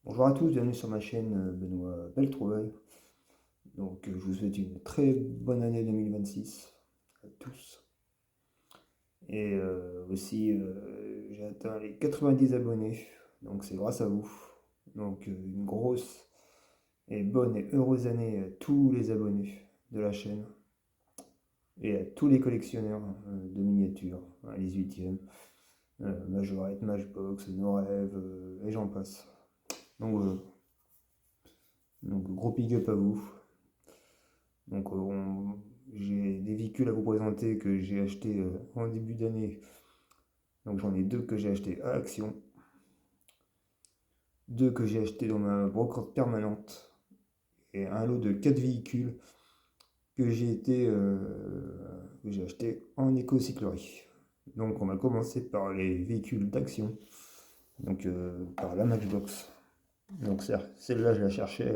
Bonjour à tous, bienvenue sur ma chaîne Benoît Beltrouvaille. Je vous souhaite une très bonne année 2026 à tous. J'ai atteint les 90 abonnés, donc c'est grâce à vous. Une grosse et bonne et heureuse année à tous les abonnés de la chaîne et à tous les collectionneurs de miniatures, hein, les 8e, Majorette, Matchbox, Nos Rêves, et j'en passe. Donc voilà, gros big up à vous. Donc, j'ai des véhicules à vous présenter que j'ai achetés en début d'année. Donc, j'en ai deux que j'ai achetés à Action, deux que j'ai achetés dans ma brocante permanente, et un lot de quatre véhicules que j'ai acheté en éco-cyclerie. Donc, on va commencer par les véhicules d'Action, par la Matchbox. Donc, celle-là, je la cherchais,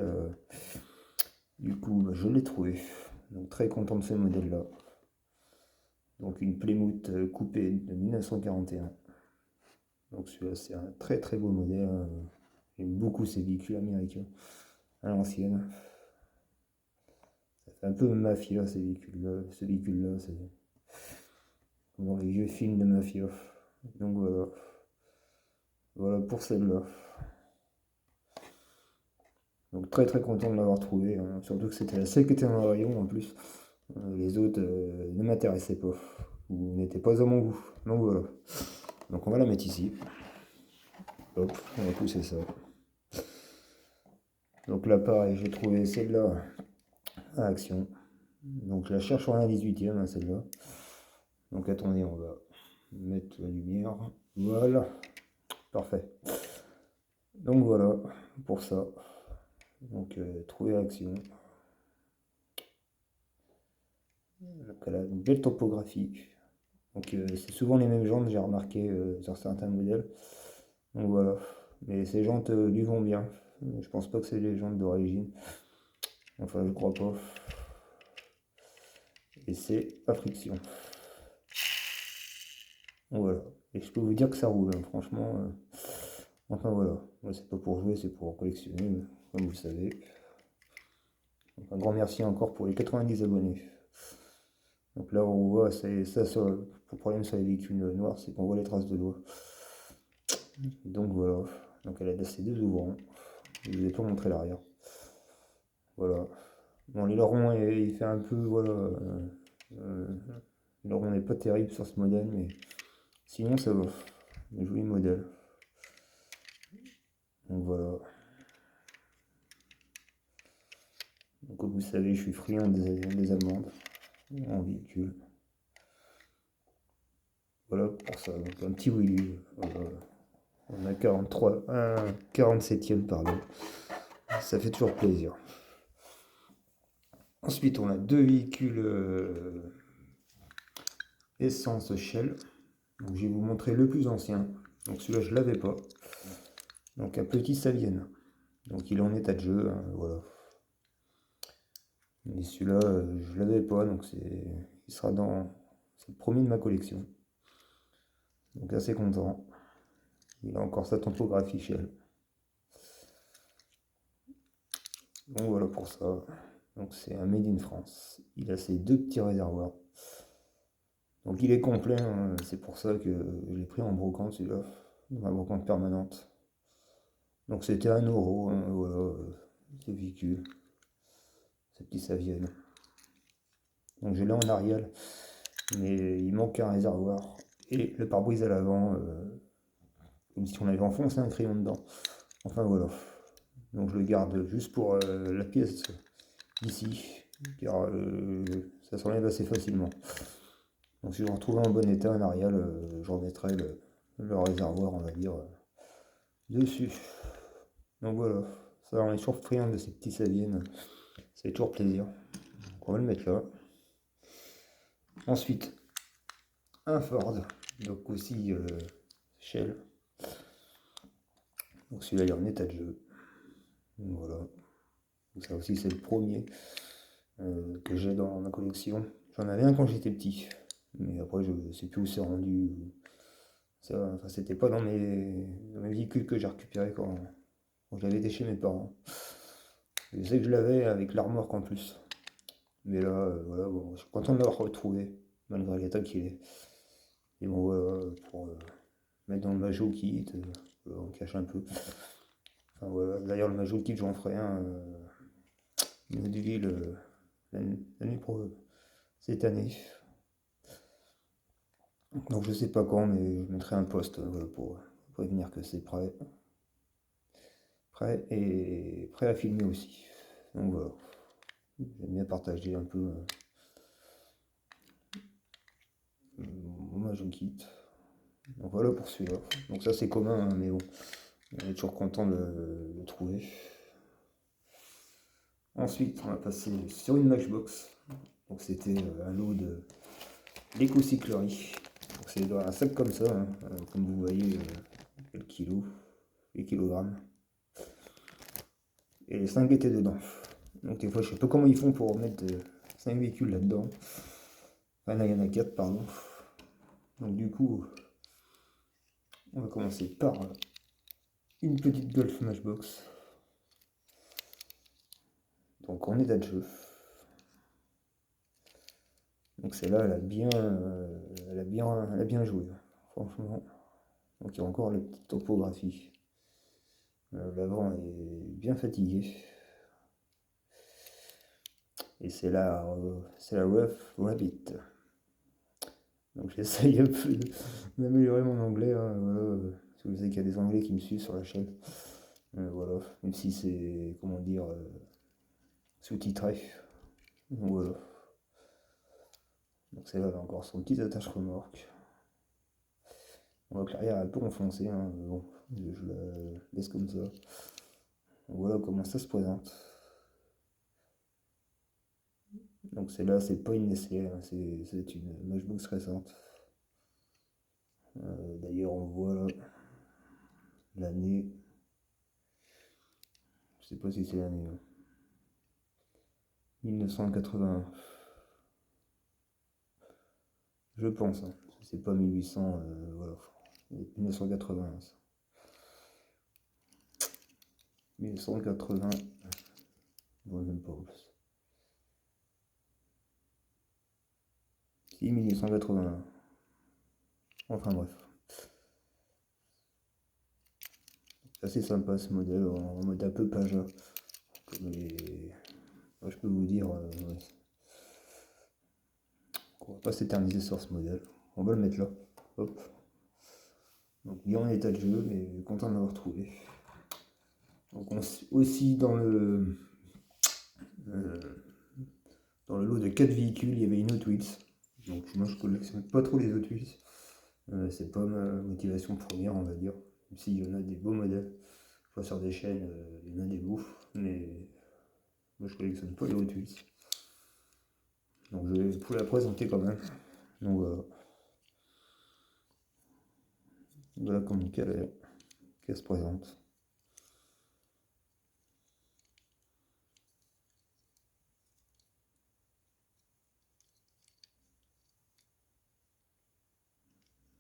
je l'ai trouvée. Donc, très content de ce modèle-là. Donc une Plymouth coupée de 1941. Donc celui-là c'est un très très beau modèle, hein. J'aime beaucoup ces véhicules américains à l'ancienne. Ça fait un peu mafia ces véhicules-là. Ce véhicule-là, c'est comme dans les vieux films de mafia. Donc voilà. Voilà pour celle-là. Donc très très content de l'avoir trouvé, hein. Surtout que c'était la seule qui était dans le rayon en plus. Les autres ne m'intéressaient pas. Ou n'étaient pas à mon goût. Donc voilà. Donc on va la mettre ici. Hop, on va pousser ça. Donc là pareil, j'ai trouvé celle-là à Action. Donc je la cherche sur un 18e, hein, celle-là. Donc attendez, on va mettre la lumière. Voilà, parfait. Donc voilà, pour ça. Trouver Action. Donc elle a une belle topographie. C'est souvent les mêmes jantes, j'ai remarqué sur certains modèles. Donc voilà. Mais ces jantes lui vont bien. Je pense pas que c'est les jantes d'origine. Enfin, je crois pas. Et c'est à friction. Donc voilà. Et je peux vous dire que ça roule, hein, franchement. Enfin voilà. Moi, c'est pas pour jouer, c'est pour collectionner, comme vous le savez. Donc, un grand merci encore pour les 90 abonnés. Donc là, on voit, c'est ça, le problème sur les véhicules noirs, c'est qu'on voit les traces de doigts. Donc voilà. Donc elle a ses deux ouvrants. Je vous ai pas montré l'arrière. Voilà. Bon, l'aileron, il fait un peu, voilà. Euh, l'aileron n'est pas terrible sur ce modèle, mais sinon ça va. Un joli modèle. Donc voilà. Donc, comme vous savez, je suis friand des Allemandes en véhicule. Voilà pour ça. Donc un petit Willy. On a 43, un 47e, pardon. Ça fait toujours plaisir. Ensuite, on a deux véhicules essence Shell. Donc, je vais vous montrer le plus ancien. Donc celui-là, je l'avais pas. Donc un petit Savienne. Donc il est en état de jeu, hein, voilà. Et celui-là, je l'avais pas, il sera dans, c'est le premier de ma collection. Donc assez content. Il a encore sa topographie Shell. Donc voilà pour ça. Donc c'est un Made in France. Il a ses deux petits réservoirs. Donc il est complet, hein. C'est pour ça que je l'ai pris en brocante celui-là, dans ma brocante permanente. Donc c'était 1 euro, hein, voilà, ce véhicule, ce petit Savienne. Donc je l'ai en Arial, mais il manque un réservoir. Et le pare-brise à l'avant, comme si on avait enfoncé un crayon dedans. Enfin voilà. Donc je le garde juste pour la pièce ici, car ça s'enlève assez facilement. Donc si je retrouve en bon état un Arial, je remettrai le réservoir, on va dire, dessus. Donc voilà, ça on est toujours friand de ces petits Saviennes, ça fait toujours plaisir. Donc on va le mettre là. Ensuite, un Ford, donc aussi Shell. Donc celui-là il est en état de jeu. Donc voilà. Donc ça aussi c'est le premier que j'ai dans ma collection. J'en avais un quand j'étais petit, mais après je sais plus où c'est rendu. Ça, enfin, c'était pas dans mes véhicules que j'ai récupéré Bon, je l'avais été chez mes parents. Je sais que je l'avais avec la remorque en plus. Mais là, voilà, bon, je suis content de l'avoir retrouvé, malgré l'état qu'il est. Et bon, voilà, pour mettre dans le Majou Kit, on cache un peu. Enfin, voilà. D'ailleurs, le Majou Kit, j'en ferai un, une autre ville l'année pro cette année. Donc je sais pas quand, mais je mettrai un post voilà, pour prévenir que c'est prêt. Prêt et prêt à filmer aussi. Donc voilà. J'aime bien partager un peu moi je quitte. Donc voilà pour celui-là. Donc ça c'est commun, hein, mais bon, on est toujours content de le trouver. Ensuite, on va passer sur une Matchbox. Donc c'était un lot de l'éco-cyclerie. Donc c'est dans un sac comme ça, hein, comme vous voyez, le kilo, les kilogrammes. Et les 5 étaient dedans. Donc des fois je sais pas comment ils font pour mettre 5 véhicules là-dedans. Enfin là il y en a 4 pardon. Donc du coup on va commencer par une petite Golf Matchbox. Donc en état de jeu. Donc celle-là elle a bien joué. Franchement. Donc il y a encore la petite topographie. L'avant est bien fatigué. Et c'est la Rough Rabbit. Donc j'essaye un peu d'améliorer mon anglais. Hein, voilà. Si vous savez qu'il y a des anglais qui me suivent sur la chaîne. Voilà. Même si c'est, comment dire, sous-titré. Donc voilà. Donc celle-là elle a encore son petit attache remorque. On voit que l'arrière est un peu enfoncé. Hein, mais bon, je la laisse comme ça. Donc voilà comment ça se présente. Donc celle-là, c'est pas une essai, hein, c'est une Matchbox récente. D'ailleurs, on voit là l'année. Je sais pas si c'est l'année. 1981. Je pense. Hein. C'est pas 1800. Voilà. 1980. 1980. Bon, même pas. Si, 1981. Enfin bref. C'est assez sympa ce modèle en mode un peu Paja. Moi, je peux vous dire. Ouais. On va pas s'éterniser sur ce modèle. On va le mettre là. Hop. Donc bien en état de jeu, mais content de l'avoir trouvé. Donc aussi euh, dans le lot de 4 véhicules, il y avait une Hot Wheels. Donc moi je collectionne pas trop les Hot Wheels. C'est pas ma motivation première on va dire. Même s'il y en a des beaux modèles. Je vois sur des chaînes, il y en a des beaux. Mais moi je collectionne pas les Hot Wheels. Donc je vais vous la présenter quand même. Donc voilà. Voilà comment qu'elle se présente.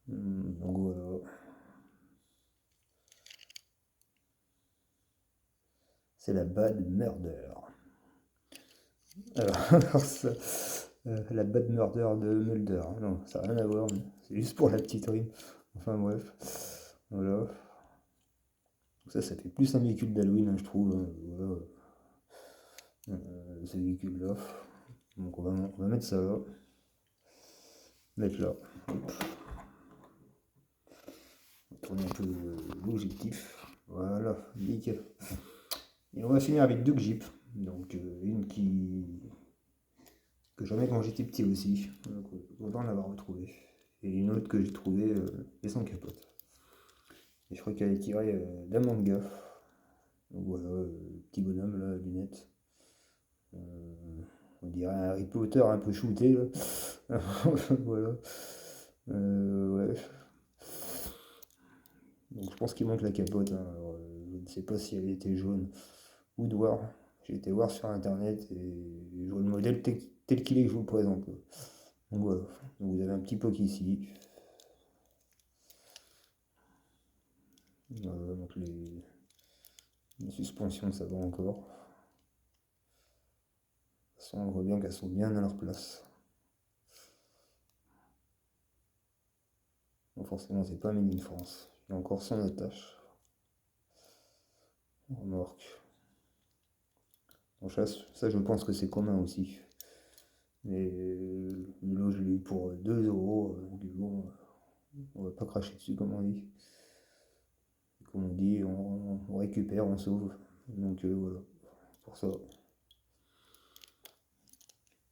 Donc voilà. C'est la Bad Murder. Alors, ça, la Bad Murder de Mulder. Non, ça n'a rien à voir, mais c'est juste pour la petite rime. Enfin bref. Voilà. Donc ça fait plus un véhicule d'Halloween, hein, je trouve. Hein, voilà. Ce véhicule-là. Donc on va mettre ça là. Mettre là. Hop. Tourner un peu l'objectif. Voilà, nickel. Et on va finir avec deux Jeeps. Donc une que j'en ai quand j'étais petit aussi. Donc content de l'avoir retrouvé. Et une autre que j'ai trouvée et sans capote. Et je crois qu'elle est tirée d'un manga. Donc voilà, petit bonhomme là, lunettes. On dirait un Harry Potter un peu shooté là. Voilà. Ouais. Donc je pense qu'il manque la capote. Hein. Alors, je ne sais pas si elle était jaune ou noire. J'ai été voir sur internet et je vois le modèle tel qu'il est que je vous le présente. Quoi. Donc voilà. Donc, vous avez un petit poc ici. Donc Les suspensions, ça va encore. De toute façon, on voit bien qu'elles sont bien à leur place. Bon, forcément, c'est pas Made in France. Il y a encore son attache. Remorque. Bon, ça, je pense que c'est commun aussi. Mais le lot, je l'ai eu pour 2 euros. Donc bon, on va pas cracher dessus, comme on dit. Comme on dit, on récupère, on sauve. Donc voilà, pour ça.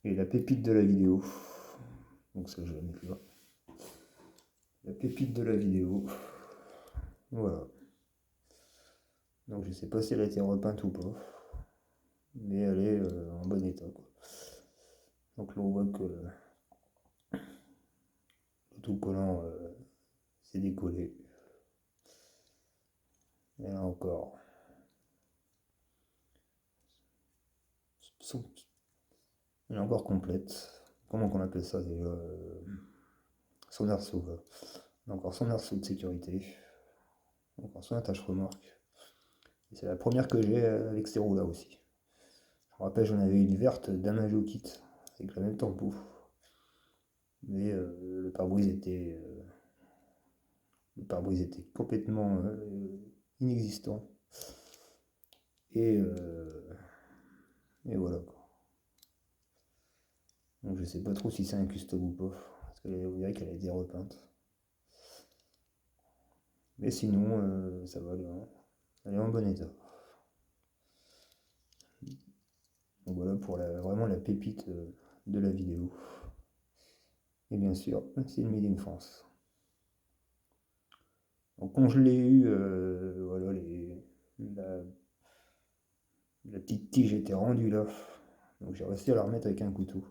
Et la pépite de la vidéo. Donc ça, je vais la mettre là. La pépite de la vidéo. Voilà. Donc je sais pas si elle a été repeinte ou pas. Mais elle est en bon état, quoi. Donc là, on voit que l'autocollant s'est décollé. Et là encore. Elle est encore complète. Comment qu'on appelle ça déjà son arceau. Encore son arceau de sécurité. Encore son attache remorque. Et c'est la première que j'ai avec ces roues là aussi. Je me rappelle, j'en avais une verte d'Amajo Kit avec la même tempo. Mais le pare-brise était complètement inexistant. Et voilà quoi. Donc je sais pas trop si c'est un custom ou pas. Parce qu'on dirait qu'elle a été repeinte. Mais sinon, ça va, elle est en bon état. Donc voilà pour vraiment la pépite de la vidéo. Et bien sûr, c'est une Made in France. Donc quand je l'ai eu, voilà, la petite tige était rendue là. Donc j'ai réussi à la remettre avec un couteau.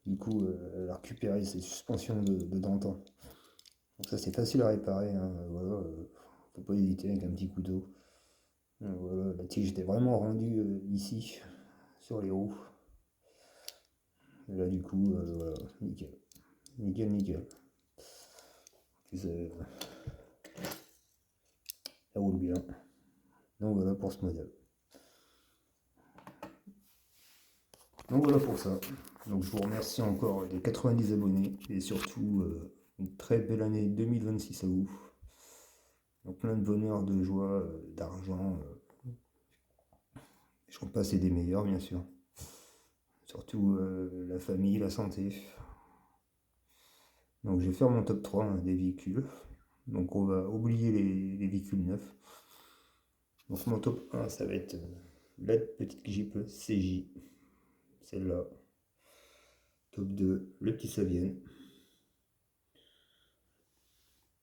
Du coup, elle a récupéré ses suspensions de d'antan. Donc ça c'est facile à réparer, hein. Voilà, faut pas hésiter avec un petit couteau. Voilà, la tige était vraiment rendue ici, sur les roues. Et là du coup, voilà, nickel. Nickel, nickel. Puis, ça roule bien. Donc voilà pour ce modèle. Donc voilà pour ça. Donc je vous remercie encore des 90 abonnés et surtout une très belle année 2026 à vous. Donc plein de bonheur, de joie, d'argent. Je compte passer des meilleurs bien sûr. Surtout la famille, la santé. Donc je vais faire mon top 3 hein, des véhicules. Donc on va oublier les véhicules neufs. Donc mon top 1 ça va être la petite Jeep CJ. Celle-là. Top 2, le petit Savienne.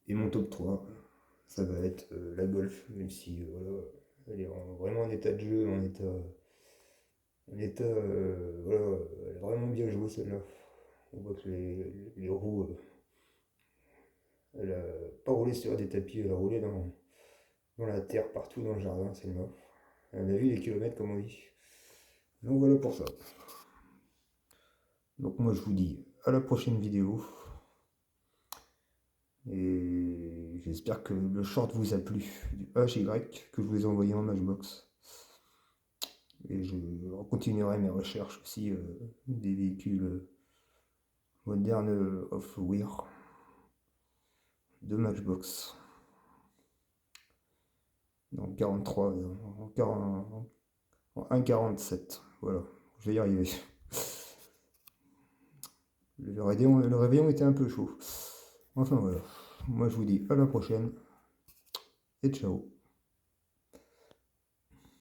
Et mon top 3, ça va être la Golf, même si voilà, elle est vraiment en état de jeu, voilà, elle est vraiment bien jouée celle-là. On voit que les roues, elle a pas roulé sur des tapis, elle a roulé dans la terre partout dans le jardin, celle-là. Elle a vu les kilomètres comme on dit. Donc voilà pour ça. Donc moi je vous dis à la prochaine vidéo. Et j'espère que le short vous a plu du HY que je vous ai envoyé en Matchbox. Et je continuerai mes recherches aussi des véhicules modernes off-wheel de Matchbox. Dans 43, en 1,47. Voilà, je vais y arriver. Le réveillon était un peu chaud. Enfin voilà. Moi je vous dis à la prochaine et ciao.